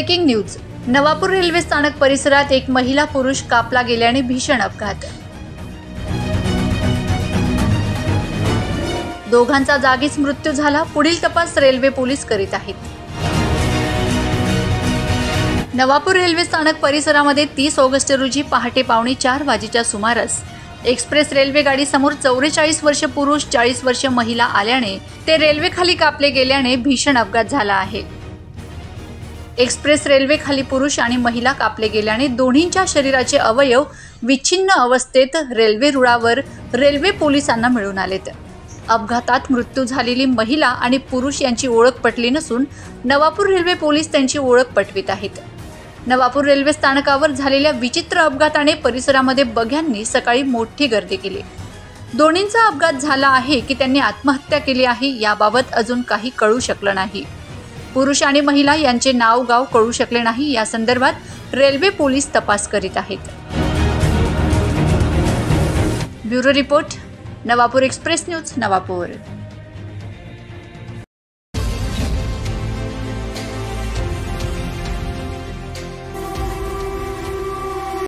Breaking news. Navapur railway स्थानक परिसरात एक महिला पुरुष कापला गेल्याने भीषण अपघात। दोघांचा जागीच मृत्यू झाला। पुढील तपास रेल्वे पोलीस करीत आहेत। नवापूर रेल्वे स्थानक परिसरामध्ये 30 ऑगस्ट रोजी पहाटे 3:45 वाजेच्या सुमारास एक्सप्रेस रेल्वे गाडी समोर 44 वर्ष पुरुष 40 वर्ष महिला आल्याने ते रेल्वे खाली कापले गेल्याने भीषण अपघात झाला आहे। एक्सप्रेस रेल्वे खाली पुरुष आणि महिला कापले गेल्याने दोन्हींच्या शरीराचे अवयव विच्छिन्न अवस्थेत रेल्वे रुळावर रेल्वे पोलिसांना मिळून आलेत। अपघातात मृत्यू झालेली महिला आणि पुरुष यांची ओळख पटली नसून नवापूर रेल्वे पोलीस त्यांची ओळख पटवित आहेत। नवापूर रेल्वे स्थानकावर झालेल्या विचित्र अपघाताने परिसरामध्ये बघ्यांनी सकाळी मोठी गर्दी केली। दोन्हींचा अपघात झाला आहे की त्यांनी आत्महत्या केली आहे याबाबत अजून काही कळू शकलं नाही। पुरुष आणि महिला यांचे नाव गाव कळू शकले नाही। या संदर्भात रेल्वे पोलीस तपास करीत आहेत। Bureau report, Navapur express news, Navapur.